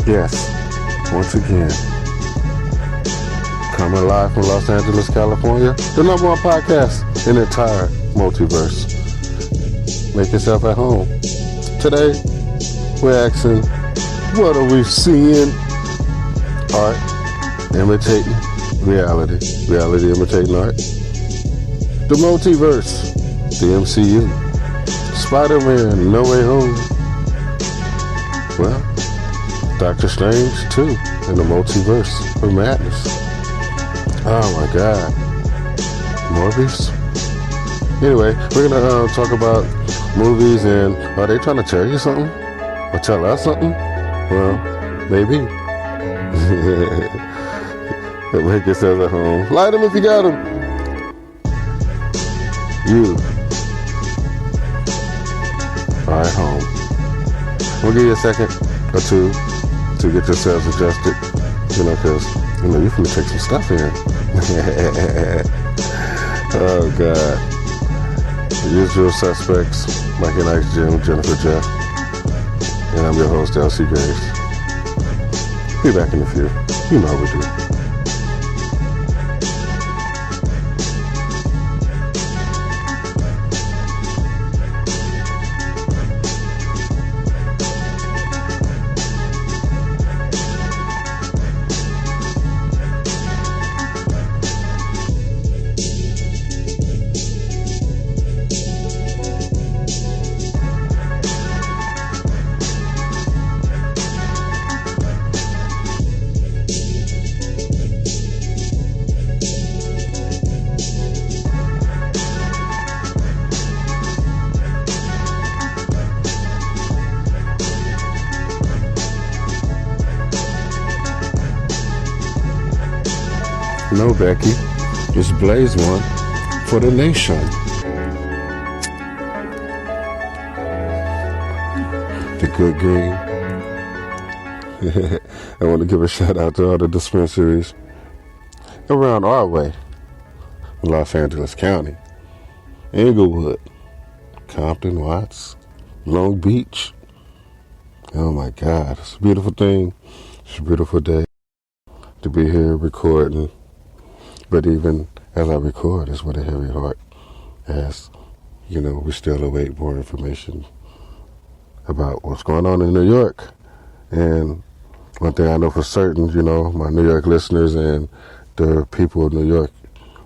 Yes, once again, coming live from Los Angeles, California, the number one podcast in the entire multiverse. Make yourself at home. Today, we're asking, what are we seeing? Art imitating reality. Reality imitating art. The multiverse. The MCU. Spider-Man, No Way Home. Well, Doctor Strange 2 in the multiverse of madness. Oh my God. Morbius. Anyway, we're gonna talk about movies, and are they trying to tell you something? Or tell us something? Well, maybe. Make yourselves at home. Light them if you got them. You are at home. We'll give you a second or two to get yourselves adjusted, because, you finna take some stuff in. Oh, God. The usual suspects, Mikey Nice, Jim, Jennifer, Jeff, and I'm your host, LC Graves. Be back in a few. You know how we do. No, Becky, just blaze one for the nation. The good green. I want to give a shout out to all the dispensaries around our way, Los Angeles County, Inglewood, Compton, Watts, Long Beach. Oh my God, it's a beautiful thing. It's a beautiful day to be here recording. But even as I record, it's with a heavy heart, as, we still await more information about what's going on in New York. And one thing I know for certain, my New York listeners and the people of New York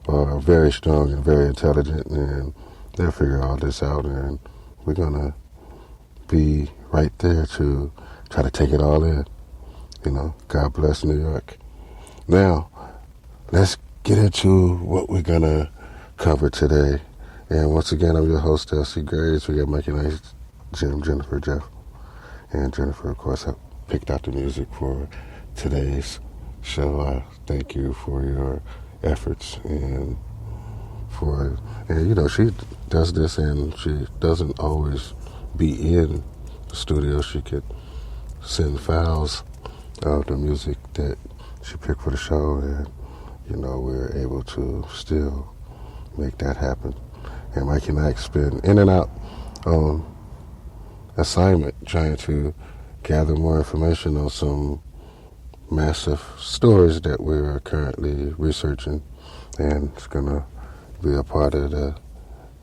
are very strong and very intelligent, and they'll figure all this out, and we're going to be right there to try to take it all in. God bless New York. Now, let's get into what we're going to cover today. And once again, I'm your host, LC Graves. We got Mikey Nice, Jim, Jennifer, Jeff. And Jennifer, of course, I picked out the music for today's show. I thank you for your efforts and she does this, and she doesn't always be in the studio. She could send files of the music that she picked for the show, and we're able to still make that happen. And Mikey and I've been in and out on assignment trying to gather more information on some massive stories that we're currently researching, and it's going to be a part of the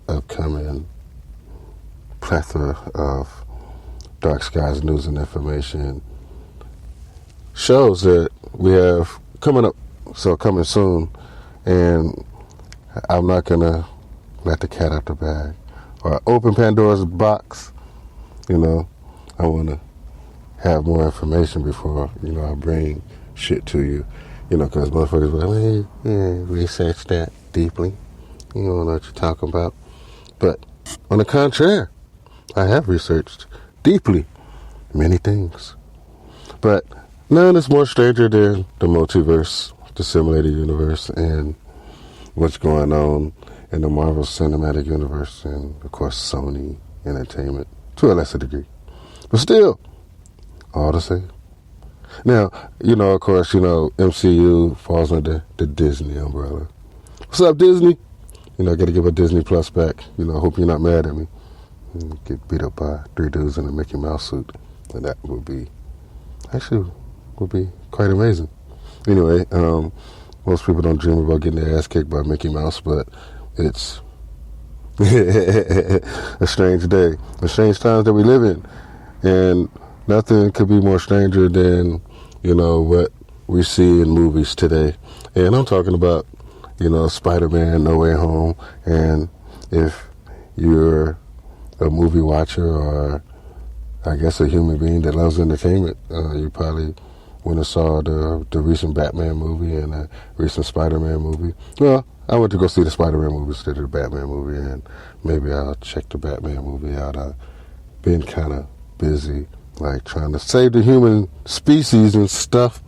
upcoming plethora of Dark Skies news and information shows that we have coming soon. And I'm not going to let the cat out the bag or open Pandora's box. I want to have more information before, I bring shit to you. Because motherfuckers be like, research that deeply. You don't know what you're talking about. But on the contrary, I have researched deeply many things. But none is more stranger than the multiverse, the simulated universe, and what's going on in the Marvel Cinematic Universe, and of course Sony Entertainment to a lesser degree. But still, all the same. Now, of course, MCU falls under the Disney umbrella. What's up, Disney? I got to give a Disney Plus back. Hope you're not mad at me. Get beat up by 3 dudes in a Mickey Mouse suit. And that would be quite amazing. Anyway, most people don't dream about getting their ass kicked by Mickey Mouse, but it's a strange day, a strange times that we live in. And nothing could be more stranger than, what we see in movies today. And I'm talking about, Spider-Man, No Way Home. And if you're a movie watcher or, I guess, a human being that loves entertainment, you probably went and saw the recent Batman movie and the recent Spider-Man movie. Well, I went to go see the Spider-Man movie instead of the Batman movie, and maybe I'll check the Batman movie out. I've been kind of busy, like trying to save the human species and stuff,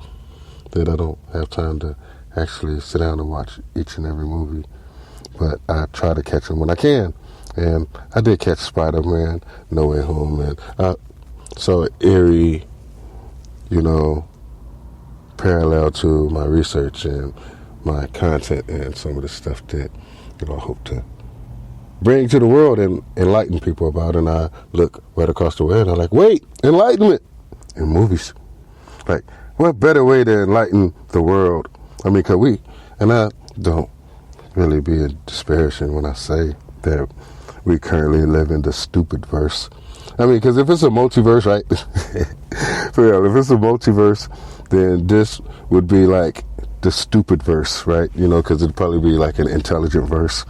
that I don't have time to actually sit down and watch each and every movie. But I try to catch them when I can. And I did catch Spider-Man, No Way Home, and I saw an eerie, parallel to my research and my content and some of the stuff that, I hope to bring to the world and enlighten people about. And I look right across the way and I'm like, wait, enlightenment in movies. Like, what better way to enlighten the world? I mean, and I don't really be disparaging when I say that we currently live in the stupid verse. I mean, because if it's a multiverse, right? For real, if it's a multiverse, then this would be like the stupid verse, right? Because it'd probably be like an intelligent verse,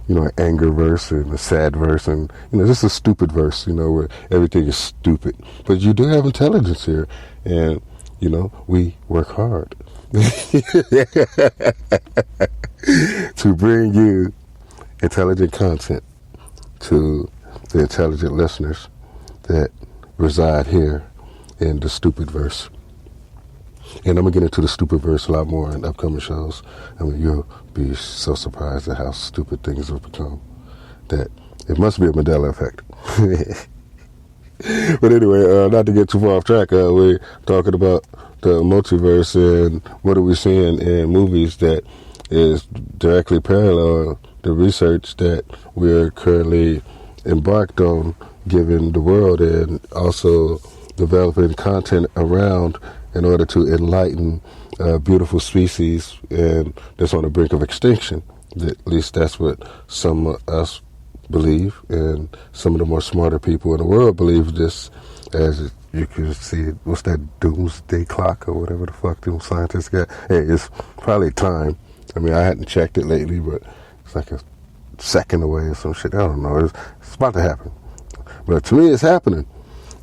an anger verse and a sad verse, and just a stupid verse, where everything is stupid. But you do have intelligence here, and we work hard to bring you intelligent content to the intelligent listeners that reside here in the stupid verse. And I'm going to get into the stupid verse a lot more in upcoming shows. I mean, you'll be so surprised at how stupid things have become that it must be a Mandela effect. But anyway, not to get too far off track, we're talking about the multiverse and what are we seeing in movies that is directly parallel the research that we're currently embarked on giving the world, and also developing content around in order to enlighten beautiful species and that's on the brink of extinction. At least that's what some of us believe, and some of the more smarter people in the world believe this. As you can see, what's that doomsday clock or whatever the fuck them scientists got? Hey, it's probably time. I mean, I hadn't checked it lately, but it's like a second away or some shit. I don't know. It's about to happen. But to me, it's happening.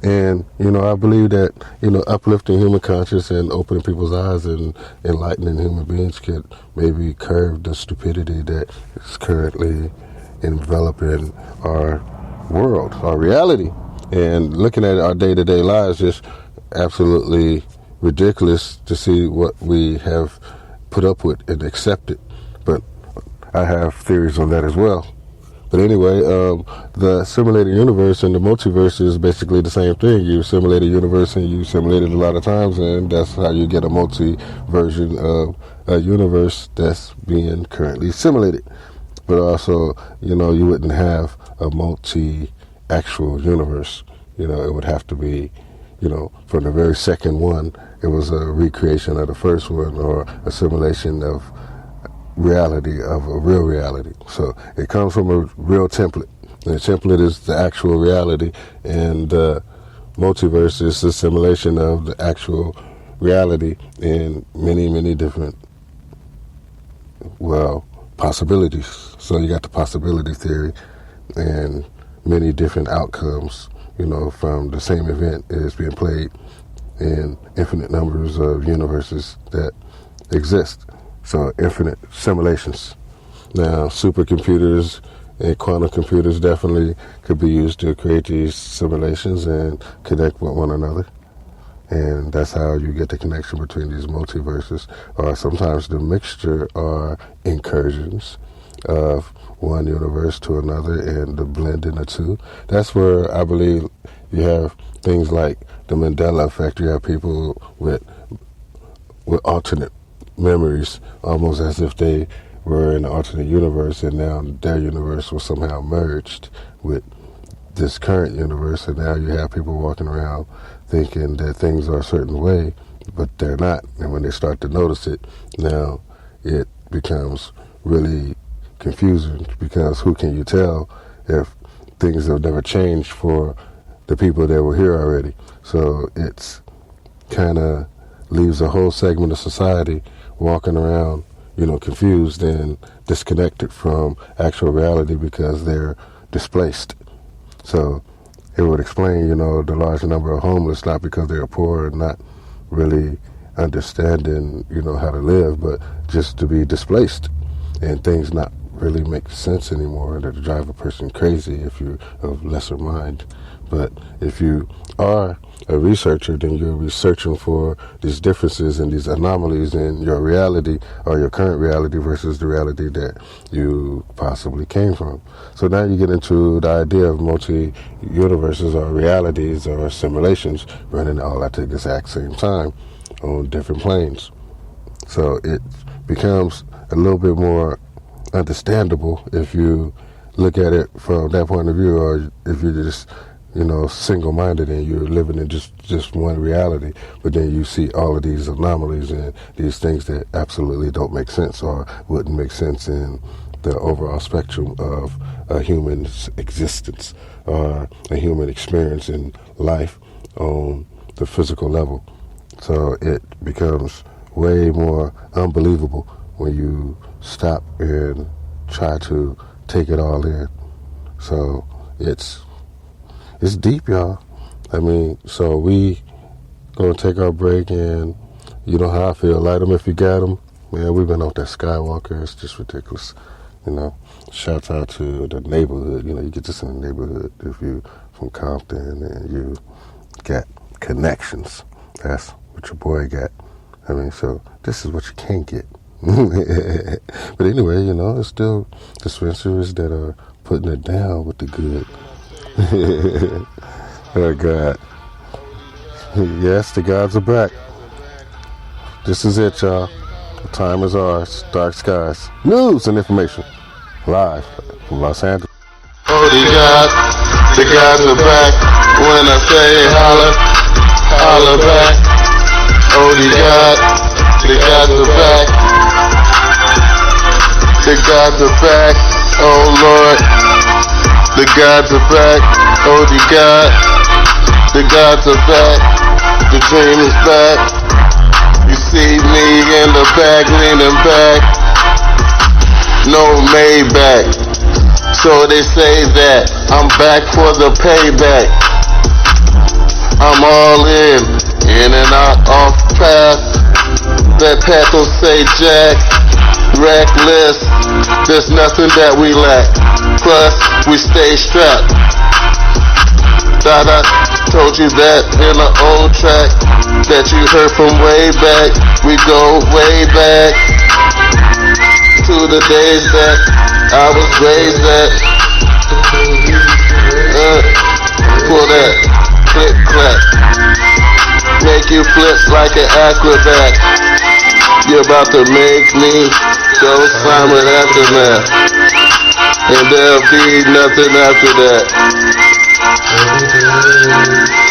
And, I believe that, uplifting human conscience and opening people's eyes and enlightening human beings could maybe curb the stupidity that is currently enveloping our world, our reality. And looking at our day-to-day lives, just absolutely ridiculous to see what we have put up with and accepted. But I have theories on that as well. But anyway, the simulated universe and the multiverse is basically the same thing. You simulate a universe and you simulate it a lot of times, and that's how you get a multi-version of a universe that's being currently simulated. But also, you wouldn't have a multi-actual universe. It would have to be, from the very second one, it was a recreation of the first one, or a simulation of reality, of a real reality. So it comes from a real template. And the template is the actual reality, and the multiverse is the simulation of the actual reality in many, many different, possibilities. So you got the possibility theory and many different outcomes, from the same event is being played in infinite numbers of universes that exist. So infinite simulations. Now, supercomputers and quantum computers definitely could be used to create these simulations and connect with one another. And that's how you get the connection between these multiverses. Or sometimes the mixture are incursions of one universe to another and the blending of two. That's where I believe you have things like the Mandela effect. You have people with alternate memories, almost as if they were in an alternate universe, and now their universe was somehow merged with this current universe, and now you have people walking around thinking that things are a certain way, but they're not. And when they start to notice it, now it becomes really confusing, because who can you tell if things have never changed for the people that were here already? So it's kind of leaves a whole segment of society walking around, confused and disconnected from actual reality because they're displaced. So it would explain, the large number of homeless, not because they're poor and not really understanding, how to live, but just to be displaced and things not really make sense anymore, and to drive a person crazy if you're of lesser mind. But if you are a researcher, then you're researching for these differences and these anomalies in your reality, or your current reality, versus the reality that you possibly came from. So now you get into the idea of multi-universes or realities or simulations running all at the exact same time on different planes. So it becomes a little bit more understandable if you look at it from that point of view, or if you're just single-minded and you're living in just one reality, but then you see all of these anomalies and these things that absolutely don't make sense or wouldn't make sense in the overall spectrum of a human's existence or a human experience in life on the physical level. So it becomes way more unbelievable when you stop and try to take it all in. So it's deep, y'all. So we gonna take our break, and you know how I feel. Light them if you got them. Man, we've been off that Skywalker. It's just ridiculous. Shouts out to the neighborhood. You get this in the neighborhood if you from Compton and you got connections. That's what your boy got. So this is what you can't get. But anyway, it's still dispensaries that are putting it down with the good. Oh God. Yes, the gods are back. This is it, y'all. The time is ours. Dark skies. News and information. Live from Los Angeles. Oh, the gods are back. When I say holla, holla back. Oh, the gods are back. The gods are back. Oh Lord. The gods are back, oh the gods are back, the dream is back. You see me in the back, leaning back, no Maybach. So they say that I'm back for the payback. I'm all in and out, off path. That path will say Jack, reckless, there's nothing that we lack. Plus, we stay strapped. I told you that in an old track that you heard from way back. We go way back to the days that I was raised at. Pull that, click clap, make you flip like an acrobat. You're about to make me go Simon Aftermath, and there'll be nothing after that.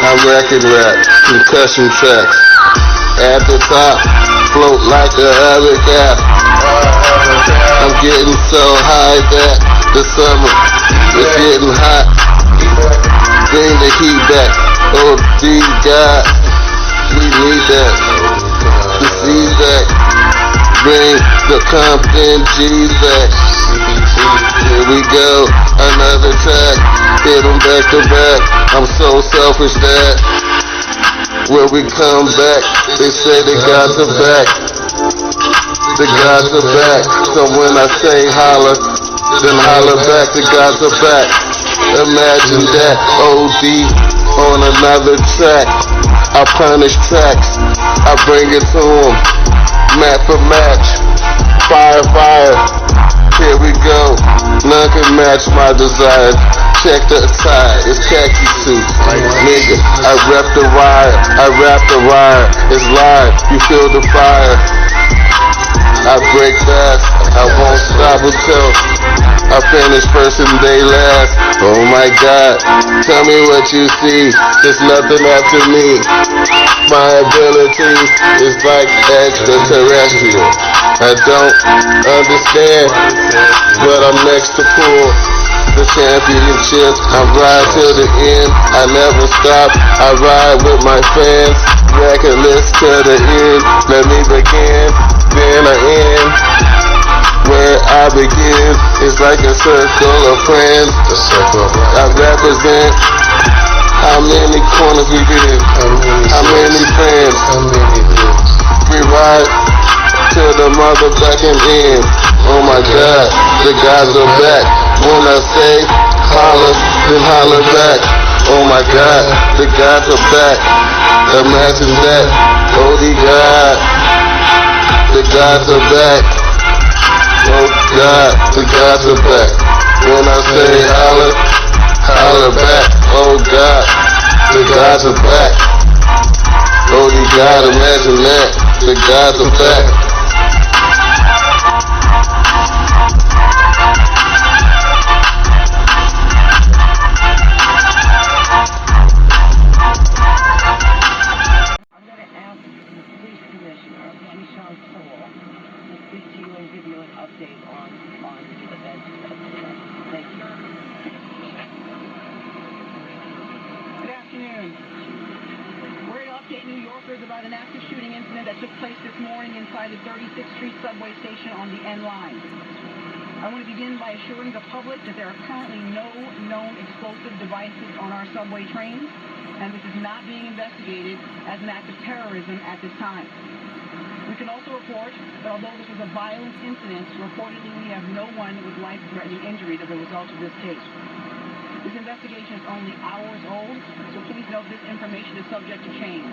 I'm wrecking rap, concussion tracks. At the top, float like a hurricane. I'm getting so high that the summer is getting hot. Bring the heat back. Oh, dear God, we need that. The seas back. Bring the Compton G's back. Here we go, another track. Hit them back to back. I'm so selfish that when we come back, they say the gods are back. The gods are back. So when I say holla, then holla back. The gods are back. Imagine that. OD on another track. I punish tracks. I bring it to them. Match for match. Fire, fire. Here we go. one can match my desire. Check the attire, it's khaki suits. Nigga, I rep the wire, I rap the wire. It's live, you feel the fire. I break fast, I won't stop until I finish first and they last. Oh my God, tell me what you see. There's nothing after me. My ability is like extraterrestrial. I don't understand, but I'm next to pull the championship. I ride till the end, I never stop. I ride with my fans, reckless to the end. Let me begin, then I end. Where I begin is like a circle of friends. I represent how many corners we been, how many friends. We ride till the motherfucking end. Oh my God, the guys are back. When I say holler, then holler back. Oh my God, the guys are back. Imagine that. Oh the God, the guys are back. Oh God, the guys are back. When I say holler, holler back. Oh God, the guys are back. Oh the God, imagine that. The guys are back. Good afternoon. We're to update New Yorkers about an active shooting incident that took place this morning inside the 36th Street subway station on the N line. I want to begin by assuring the public that there are currently no known explosive devices on our subway trains, and this is not being investigated as an act of terrorism at this time. We can also report that although this was a violent incident, reportedly we have no one with life-threatening injuries as a result of this case. This investigation is only hours old, so please note this information is subject to change.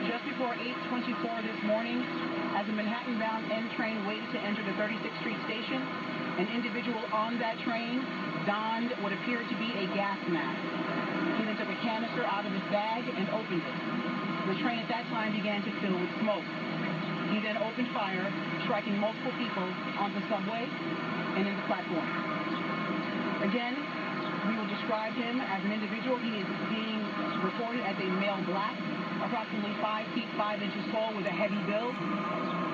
Just before 8:24 this morning, as a Manhattan-bound N train waited to enter the 36th Street station, an individual on that train donned what appeared to be a gas mask. He then took a canister out of his bag and opened it. The train at that time began to fill with smoke. He then opened fire, striking multiple people on the subway and in the platform. Again, we will describe him as an individual. He is being reported as a male black, approximately 5 feet 5 inches tall with a heavy build.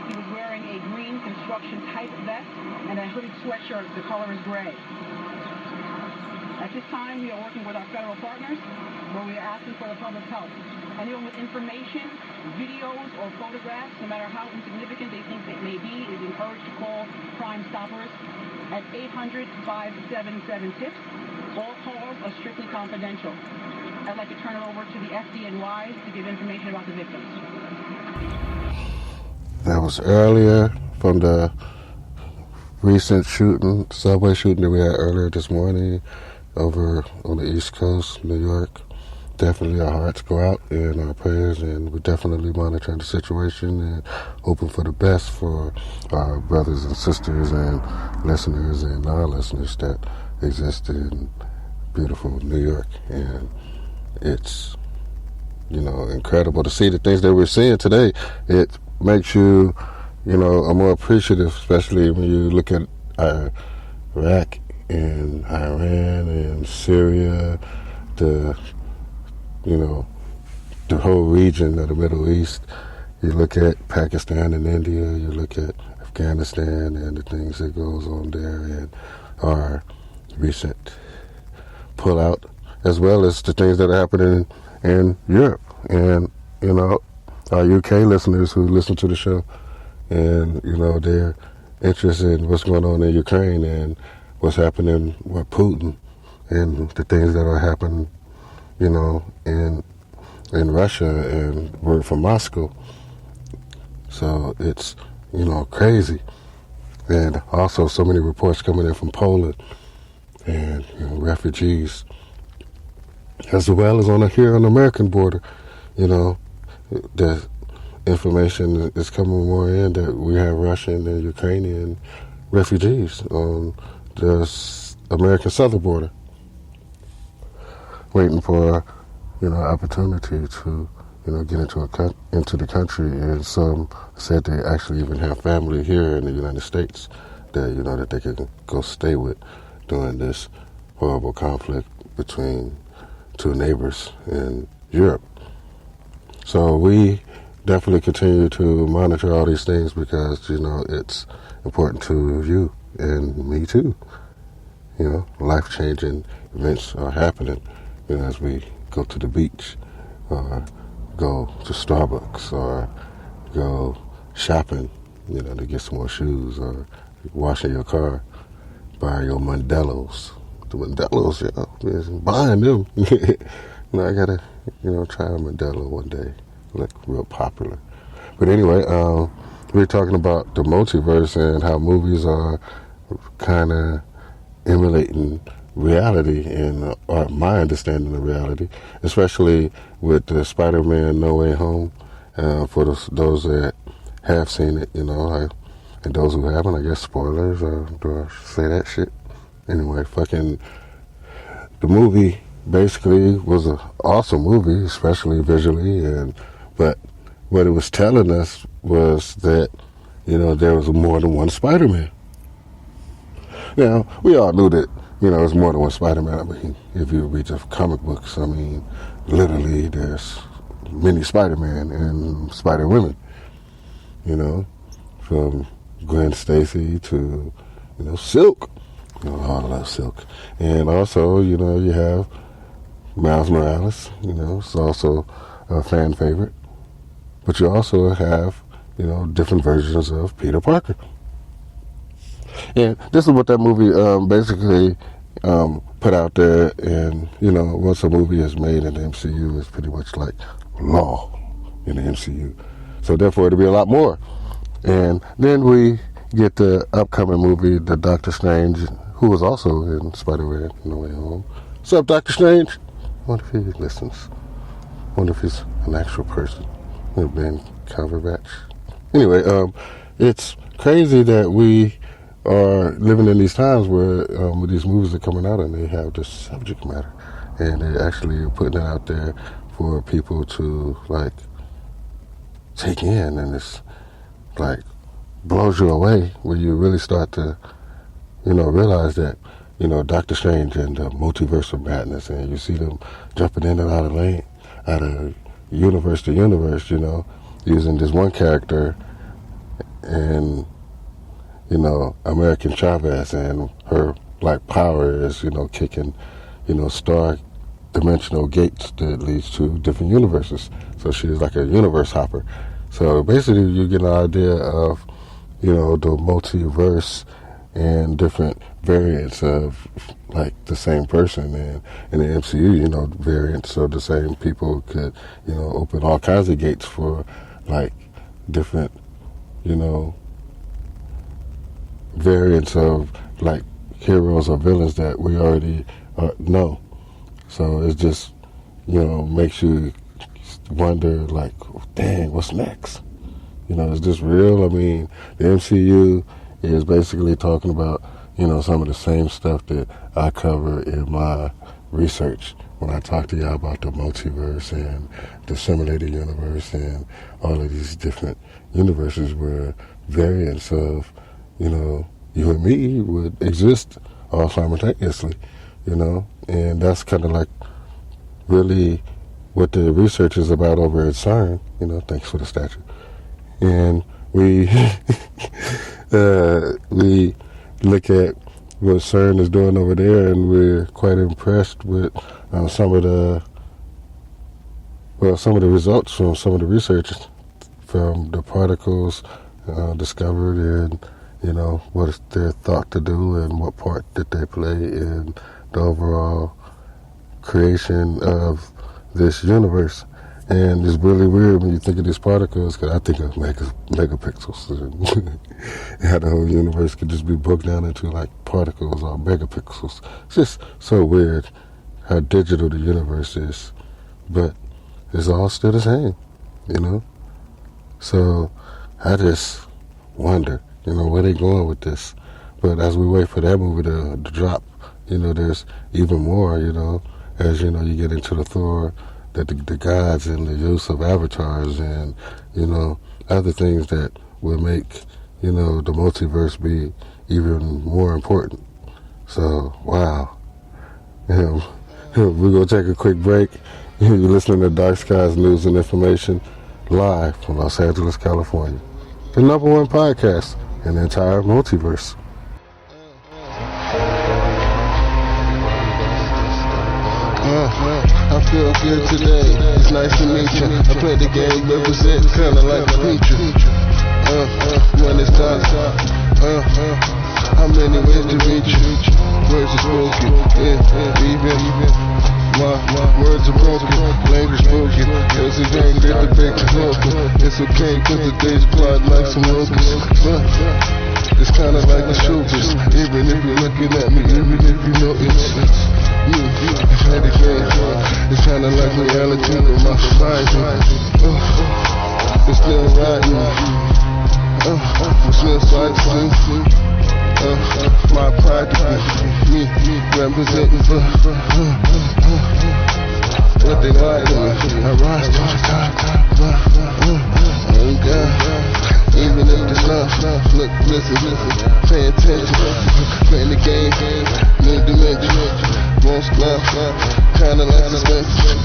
He was wearing a green construction type vest and a hooded sweatshirt. The color is gray. At this time, we are working with our federal partners, where we are asking for the public's help. Anyone with information, videos, or photographs, no matter how insignificant they think they may be, is encouraged to call Crime Stoppers at 800-577-TIPS. All calls are strictly confidential. I'd like to turn it over to the FDNYs to give information about the victims. That was earlier from the recent shooting, subway shooting that we had earlier this morning over on the East Coast, New York. Definitely our hearts go out and our prayers, and we're definitely monitoring the situation and hoping for the best for our brothers and sisters and listeners and non-listeners that exist in beautiful New York. And it's, incredible to see the things that we're seeing today. It makes you, more appreciative, especially when you look at Iraq and Iran and Syria, the whole region of the Middle East. You look at Pakistan and India, you look at Afghanistan and the things that goes on there, and our recent pullout, as well as the things that are happening in Europe. And, our UK listeners who listen to the show, and, they're interested in what's going on in Ukraine and what's happening with Putin and the things that are happening, in Russia and word from Moscow. So it's, crazy. And also so many reports coming in from Poland and refugees, as well as here on the American border. The information is coming more in that we have Russian and Ukrainian refugees on the American southern border, waiting for, opportunity to, get into the country. And some said they actually even have family here in the United States that, that they can go stay with during this horrible conflict between two neighbors in Europe. So we definitely continue to monitor all these things because, it's important to you and me too. Life-changing events are happening, as we go to the beach or go to Starbucks or go shopping, to get some more shoes or washing your car, buy your Modelos. The Modelos, buying them. I gotta, try a Modelo one day. Look real popular. But anyway, we're talking about the multiverse and how movies are kind of emulating reality and my understanding of reality, especially with the Spider-Man No Way Home. For those that have seen it, and those who haven't, I guess spoilers, do I say that shit? Anyway, the movie basically was an awesome movie, especially visually, but what it was telling us was that, there was more than one Spider-Man. Now, we all knew that, there's more than one Spider-Man. I mean, if you read the comic books, literally there's many Spider-Man and Spider-Women, from Gwen Stacy to, Silk. I love Silk. And also, you have Miles Morales, it's also a fan favorite. But you also have, different versions of Peter Parker. And this is what that movie basically put out there. And, once a movie is made in the MCU, it's pretty much like law in the MCU. So therefore, it'll be a lot more. And then we get the upcoming movie, the Doctor Strange, who was also in Spider-Man No Way Home. What's up, Doctor Strange? I wonder if he listens. I wonder if he's an actual person. Ben Cumberbatch. Anyway, it's crazy that we are living in these times where these movies are coming out and they have this subject matter. And they actually are putting it out there for people to, take in. And it's, blows you away when you really start to, realize that, Doctor Strange and the multiverse of madness, and you see them jumping in and out of universe to universe, using this one character and, American Chavez, and her, power is, kicking, star dimensional gates that leads to different universes. So she's like a universe hopper. So basically you get an idea of, the multiverse and different variants of the same person. And in the MCU, variants of the same people could, open all kinds of gates for different, variants of heroes or villains that we already know. So it's just, makes you wonder dang, what's next? Is this real? I mean, the MCU is basically talking about, some of the same stuff that I cover in my research when I talk to y'all about the multiverse and the simulated universe and all of these different universes where variants of, you and me would exist all simultaneously, and that's kind of really what the research is about over at CERN, thanks for the statue. And we we look at what CERN is doing over there, and we're quite impressed with some of the results from some of the research from the particles discovered, and what they're thought to do and what part that they play in the overall creation of this universe. And it's really weird when you think of these particles, because I think of megapixels. And how the whole universe could just be broken down into particles or megapixels. It's just so weird how digital the universe is. But it's all still the same, So I just wonder, where they going with this. But as we wait for that movie to drop, there's even more, as, you get into the Thor, the gods and the use of avatars and, other things that will make, the multiverse be even more important. So, wow. We're going to take a quick break. You're listening to Dark Skies News and Information live from Los Angeles, California. The #1 podcast in the entire multiverse. I feel good today. It's nice to meet you. I play the game, represent kinda like a preacher. When it's done, how many ways to reach you? Words are spoken, even my words are broken, language spoken. It's a game, get the picture broken. It's okay, cause the days glide like some locusts. It's kinda like the shoulders, even if you're looking at me, even if you know it's me. It's kinda like reality with my society. It's still riding. I'm still fighting. My pride to be me, representing for what they like to me. I rise to the top. Oh God. Even if it's not, look, listen, pay attention, playing the game, new dimension, won't stop, kinda like suspension,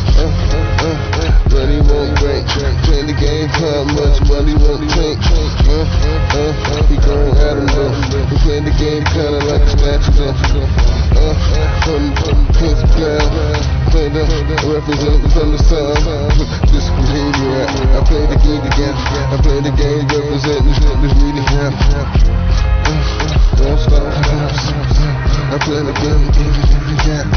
money won't break, playing the game, how much money won't take, he gon' at him though, we playing the game kinda like a statue though, putting pins down, play the represent from the sun, this is who you at, I play the game again, I play the game, represent this really happen. Don't stop. I play the game, again.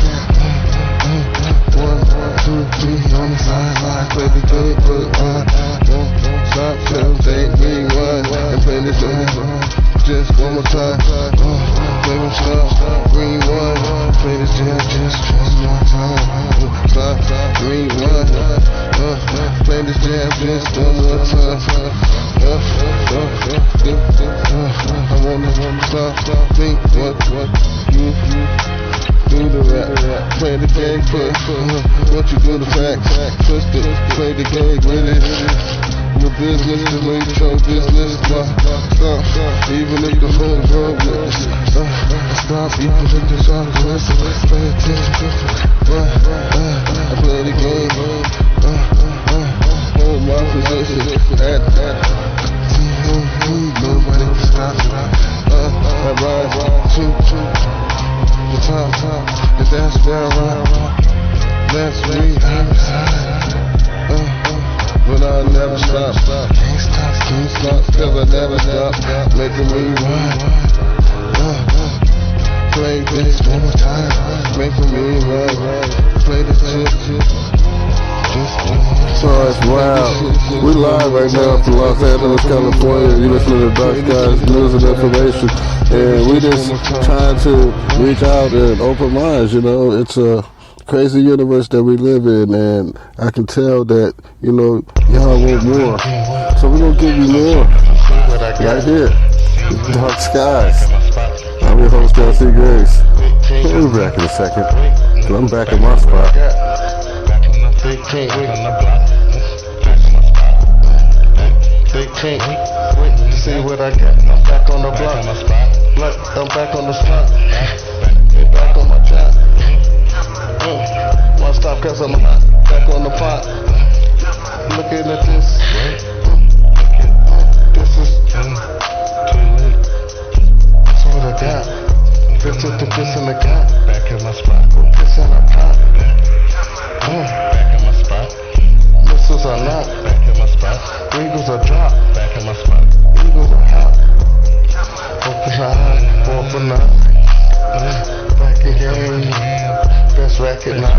1, 2, 3 on the sideline. Play the game, don't stop till they rewind. And play this just one more time. Play them stop, rewind. Play this jam just one more time. Stop, rewind. Play this jam just one more time. I wanna stop, think what you do to rap. Play the game for what you do to facts. Twist it, play the game with it. Your business to make your business. Stop, even if the whole world witness. Stop, even if the song listen. Pay attention. I play the game. Hold my position. Nobody can stop. I rise to the top, and that's where I rock. That's me, I reside. But I'll never stop. Can't stop, cause I never stop. Making me run. Play this one more time. Making me run. Play this shit. So it's wild. We live right now from Los Angeles, California. You listening to Dark Skies News and Information, and we just trying to reach out and open minds. It's a crazy universe that we live in, and I can tell that y'all want more. So we're gonna give you more right here, Dark Skies. I'm your host, L.C. Grace. We'll be back in a second. I'm back in my spot. They can't wait on the block. They can't wait to see what I got. I'm back on the block. I'm back on the spot. Back on my job. Won't stop cause I'm back on the pot. Looking at this. This is too late. That's what I got. This is the piss in the pot. Back in my spot. Piss in the pot. Back in my spot. Missiles are not. Back in my spot. Eagles are drop. Back in my spot. Eagles are hot. Open eye. 4 for 9. Back again. Best racket now.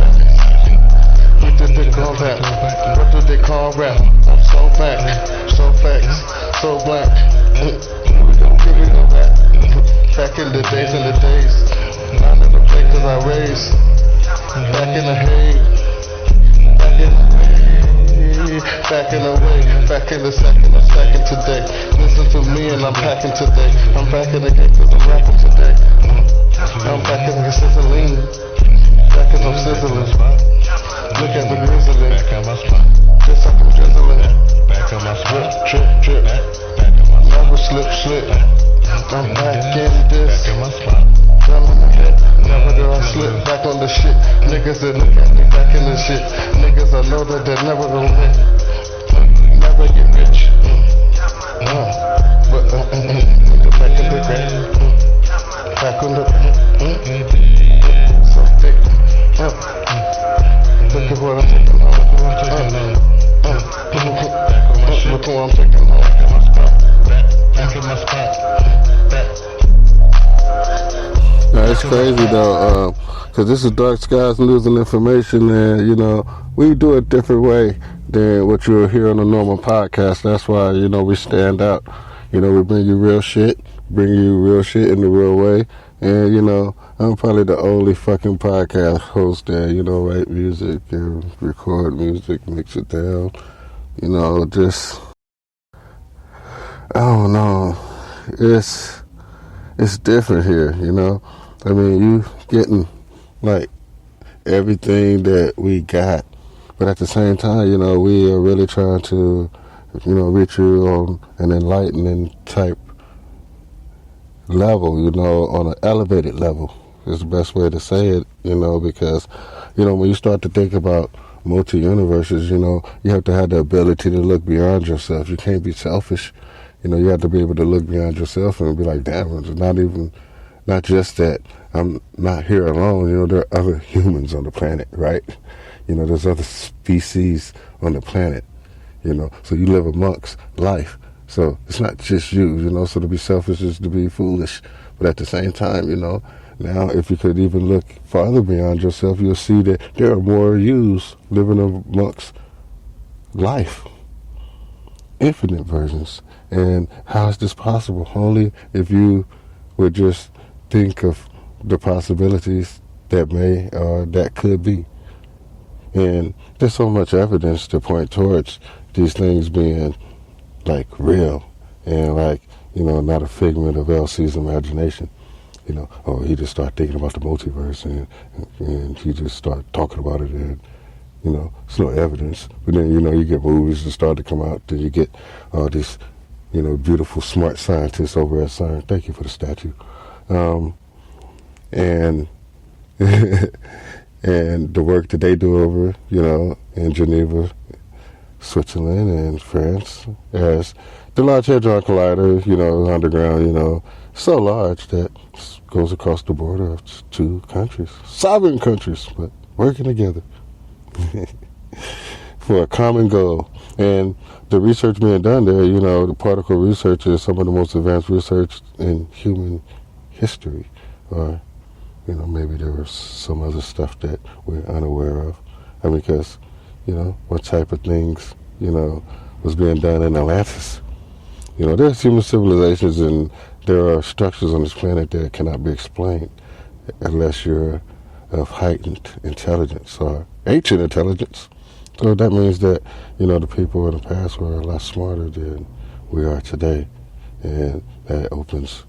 What did they call that? What did they call rap? I'm so back. So facts. So black. Here we go back. Back in the days Not in the places I raised. Back in the hay. back in the way, back in the second, I'm stacking today. Listen to me and I'm packing today. I'm back in the game cause I'm rapping today. I'm back in the sizzling, back as I'm sizzling. Look at the grizzly, just like I'm drizzling. Drip, drip, drip, never slip, slip. I'm back in this, drum in the head. Never do I slip back on the shit. Niggas that look at me back in the shit. Niggas I know that they're never gonna win. Never get rich. But back in the grave. Back on the so thick. Look at what I'm taking home. Look at what I'm taking home. Back in my spot. Now, it's crazy though, because this is Dark Skies News and Information, and you know we do it a different way than what you'll hear on a normal podcast. That's why we stand out. We bring you real shit in the real way, and I'm probably the only fucking podcast host that write music and record music, mix it down. Just I don't know. It's different here, I mean, you getting like everything that we got, but at the same time, we are really trying to, reach you on an enlightening type level, on an elevated level is the best way to say it, because, when you start to think about multi-universes, you have to have the ability to look beyond yourself. You can't be selfish. You have to be able to look beyond yourself and be like, damn, it's not just that I'm not here alone. There are other humans on the planet, right? There's other species on the planet, so you live amongst life. So it's not just you, so to be selfish is to be foolish. But at the same time, now if you could even look farther beyond yourself, you'll see that there are more yous living amongst life. Infinite versions. And how is this possible? Only if you would just think of the possibilities that may or that could be. And there's so much evidence to point towards these things being like real and like, not a figment of LC's imagination. He just started thinking about the multiverse and he just started talking about it and, it's no evidence. But then, you get movies that start to come out, then you get all these, beautiful, smart scientists over at CERN. Thank you for the statue. And and the work that they do over, in Geneva, Switzerland, and France, as the Large Hadron Collider, underground, so large that it goes across the border of two countries, sovereign countries, but working together for a common goal. And the research being done there, the particle research is some of the most advanced research in human history. Or, maybe there was some other stuff that we're unaware of. Because, what type of things, was being done in Atlantis. There's human civilizations and there are structures on this planet that cannot be explained unless you're of heightened intelligence or ancient intelligence. So that means that, the people in the past were a lot smarter than we are today. And that opens,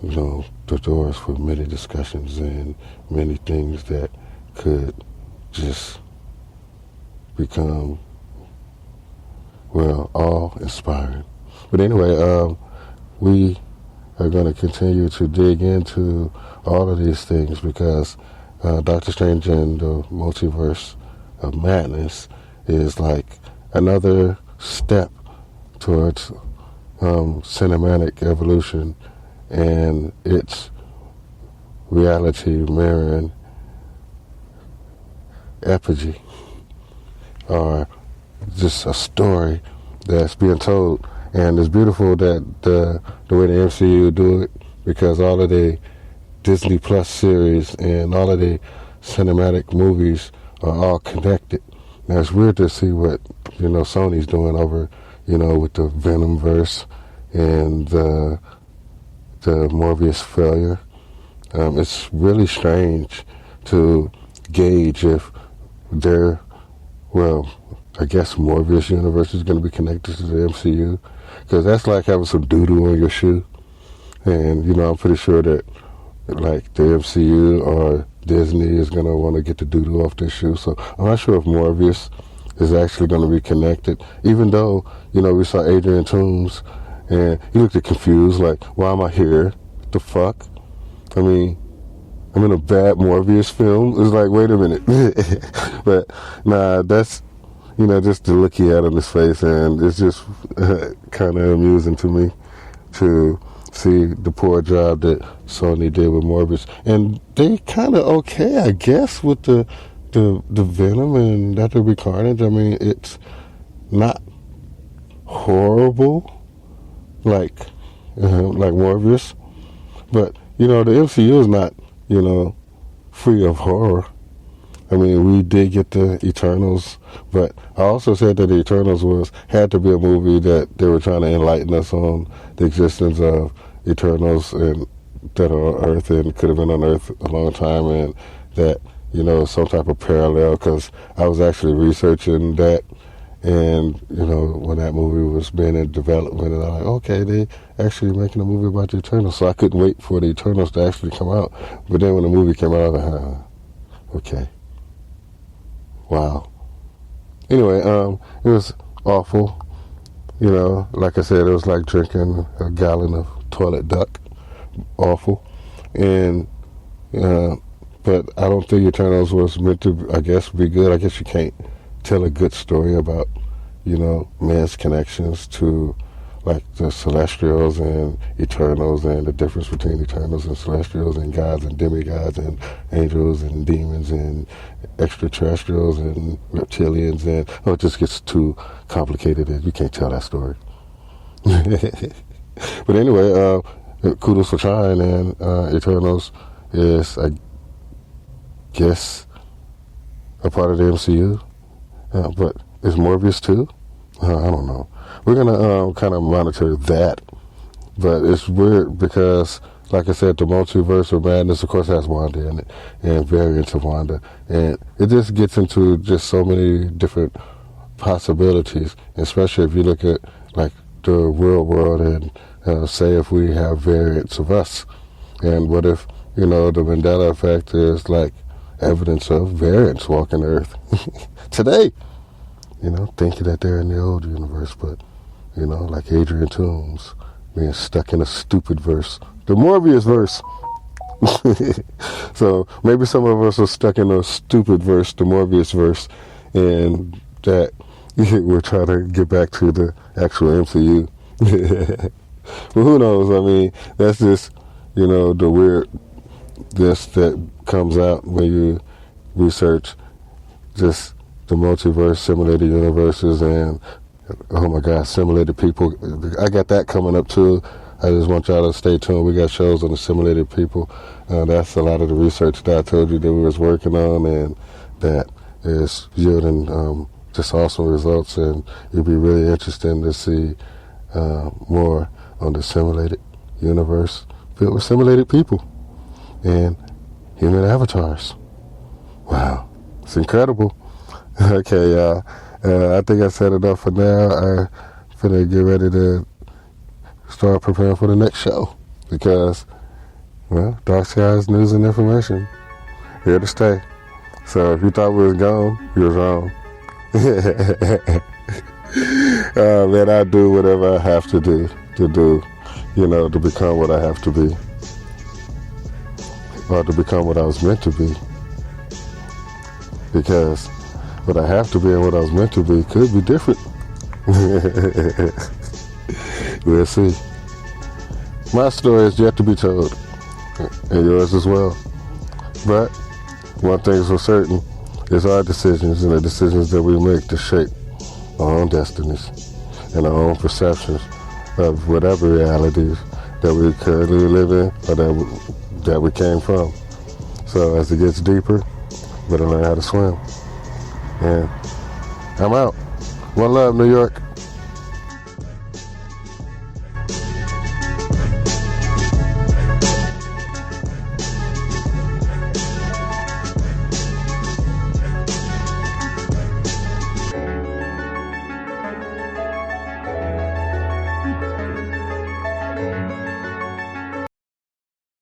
the doors for many discussions and many things that could just become, awe-inspiring. But anyway, we are going to continue to dig into all of these things because Doctor Strange and the Multiverse of Madness is like another step towards cinematic evolution and its reality mirroring epigee, or just a story that's being told. And it's beautiful that the way the MCU do it, because all of the Disney Plus series and all of the cinematic movies are all connected. Now it's weird to see what Sony's doing over with the Venomverse and the Morbius failure. It's really strange to gauge if they're well, I guess Morbius universe is going to be connected to the MCU, because that's like having some doo-doo on your shoe. And, I'm pretty sure that, like, the MCU or Disney is going to want to get the doo-doo off their shoe. So I'm not sure if Morbius is actually going to be connected, even though, we saw Adrian Toomes, and he looked confused, like, why am I here? What the fuck? I mean, I'm in a bad Morbius film. It's like, wait a minute. But, nah, that's, just the look he had on his face, and it's just kind of amusing to me to see the poor job that Sony did with Morbius. And they kind of okay, I guess, with the Venom and Dr. B. Carnage. I mean, it's not horrible like Morbius, but the MCU is not free of horror. I mean, we did get the Eternals, but I also said that the Eternals had to be a movie that they were trying to enlighten us on the existence of Eternals and that are on Earth and could have been on Earth a long time, and that some type of parallel, because I was actually researching that. And, when that movie was being in development, and I'm like, okay, they actually making a movie about the Eternals. So I couldn't wait for the Eternals to actually come out. But then when the movie came out, I was like, okay. Wow. Anyway, it was awful. Like I said, it was like drinking a gallon of toilet duck. Awful. And, but I don't think Eternals was meant to, I guess, be good. I guess you can't tell a good story about, man's connections to, like, the Celestials and Eternals, and the difference between Eternals and Celestials, and gods and demigods, and angels and demons and extraterrestrials and reptilians, and it just gets too complicated and you can't tell that story. But anyway, kudos for trying, and Eternals is, I guess, a part of the MCU. But is Morbius too? I don't know. We're going to kind of monitor that. But it's weird because, like I said, the multiverse of madness, of course, has Wanda in it, and variants of Wanda. And it just gets into just so many different possibilities, especially if you look at, like, the real world and say if we have variants of us. And what if, the Mandela effect is like evidence of variants walking Earth today, thinking that they're in the old universe, but, like Adrian Toomes being stuck in a stupid verse, the Morbius verse. So maybe some of us are stuck in a stupid verse, the Morbius verse, and that we're trying to get back to the actual MCU. Well, who knows? I mean, that's just, the weird this that comes out when you research just the multiverse, simulated universes, and oh my God, simulated people. I got that coming up too. I just want y'all to stay tuned. We got shows on the simulated people. That's a lot of the research that I told you that we was working on, and that is yielding just awesome results. And it'd be really interesting to see more on the simulated universe filled with simulated people and human avatars. Wow, it's incredible. Okay, I think I said enough for now. I'm finna get ready to start preparing for the next show because, well, Dark Skies News and Information here to stay. So if you thought we was gone, you was wrong. Man, I do whatever I have to do, to become what I have to be, or to become what I was meant to be. Because what I have to be and what I was meant to be could be different. We'll see. My story is yet to be told, and yours as well. But one thing is for certain, it's our decisions and the decisions that we make to shape our own destinies and our own perceptions of whatever realities that we currently live in or that we came from. So as it gets deeper, better learn how to swim. And I'm out. One love, New York.